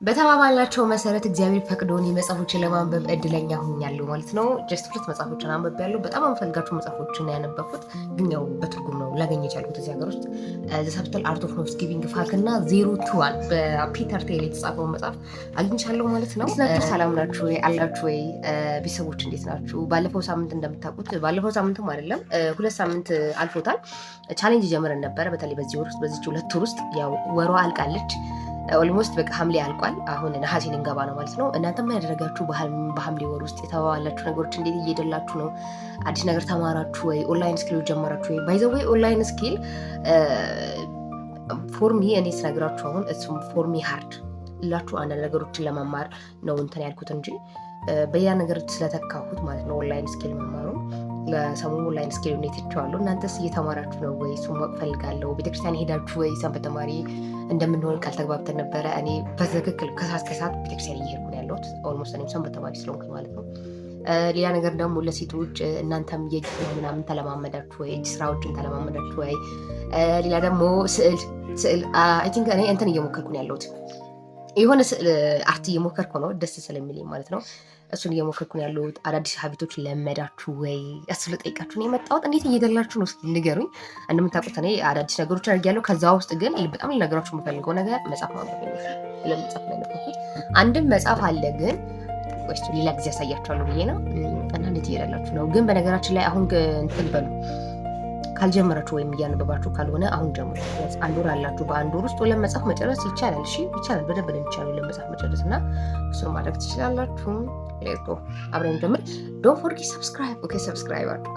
በተባባልናቸው መሰረት እግዚአብሔር ፈቅዶን መጽሐፎችን ለማንበብ እድለኛ ሆኛለሁ ማለት ነው። ጀስት 2 መጽሐፎችን አንብቤያለሁ። በጣም የምፈልጋቸው መጽሐፎችን ያነበብኩት ግን ያው በትርጉም ነው ላገኝ የቻልኩት እዚህ ሀገር ውስጥ ዘ ሰብተል አርት ኦፍ ኖት ጊቪንግ ፋክ እና 021 በፒተር ቴል የተጻፈውን መጽሐፍ አግኝቻለሁ ማለት ነው። ሰላም ናችሁ ወይ አላችሁ ወይ ቤተሰቦች እንዴት ናችሁ? ባለፈው ሳምንት እንደምታውቁት ባለፈው ሳምንትም አይደለም 2 ሳምንት አልፎታል ቻሌንጅ ጀምረን ነበረ። በተለይ በዚህ ወር ውስጥ በዚህ 2 ወር ውስጥ ያው ወሯ አልቃለች። ኦልሞስት በቃ ሐምሌ አልቋል። አሁን ነሐሴ ልንገባ ነው ማለት ነው። እናንተ ምን ያደረጋችሁ በሐምሌ ወር ውስጥ የተባባላችሁ ነገሮች እንዴት እየሄደላችሁ ነው? አዲስ ነገር ተማራችሁ ወይ? ኦንላይን ስኪል ጀመራችሁ ወይ? ባይ ዘ ዌይ ኦንላይን ስኪል ፎር ሚ እኔ ስነግራችሁ አሁን እሱም ፎር ሚ ሃርድ ላችሁ አንዳንድ ነገሮችን ለመማር ነው እንትን ያልኩት እንጂ በያ ነገር ስለተካሁት ማለት ነው። ኦንላይን ስኪል መማሩ ለሰሞኑ ኦንላይን ስኪል ነው ትቼዋለሁ። እናንተስ እየተማራችሁ ነው ወይ? እሱም ማወቅ ፈልጋለሁ። ቤተክርስቲያን ሄዳችሁ ወይ? ሰንበት ተማሪ እንደምንሆን ቃል ተግባብተን ነበረ። እኔ በትክክል ከሰዓት ቤተክርስቲያን እየሄድኩ ነው ያለሁት። ኦልሞስት እኔም ሰንበት ተማሪ ስለሆንኩኝ ማለት ነው። ሌላ ነገር ደግሞ ለሴቶች እናንተም የእጅ ምናምን ተለማመዳችሁ ወይ? እጅ ስራዎችን ተለማመዳችሁ ወይ? ሌላ ደግሞ ስዕል አይ ቲንክ እኔ እንትን እየሞከርኩ ነው ያለሁት። የሆነ ስዕል አርት እየሞከርኩ ነው ደስ ስለሚለኝ ማለት ነው። እሱን እየሞከርኩ ነው ያለሁት። አዳዲስ ሀቢቶች ለመዳችሁ ወይ? እሱ ልጠይቃችሁ ነው የመጣሁት። እንዴት እየደላችሁ ነው እስኪ ንገሩኝ። እንደምታውቁት እኔ አዳዲስ ነገሮች አድርጌያለሁ። ከዛ ውስጥ ግን በጣም ልነግራችሁ የምፈልገው ነገር መጽሐፍ ማንበብ ነው። ለመጽሐፍ ላይ ነው አንድም መጽሐፍ አለ ግን ወይስ ሌላ ጊዜ ያሳያችኋለሁ ብዬ ነው። እና እንዴት እየደላችሁ ነው? ግን በነገራችን ላይ አሁን እንትን በሉ ካልጀመራችሁ ወይም እያነበባችሁ ካልሆነ አሁን ጀምሩ። አንድ ወር አላችሁ። በአንድ ወር ውስጥ ሁለት መጽሐፍ መጨረስ ይቻላል። እሺ ይቻላል፣ በደንብ ይቻላል ለመጽሐፍ መጨረስ እና እሱን ማድረግ ትችላላችሁ። ሌትስ ጎ አብረን ጀምር። ዶንት ፎርጌት ሰብስክራይብ። ኦኬ ሰብስክራይብ አድርጉ።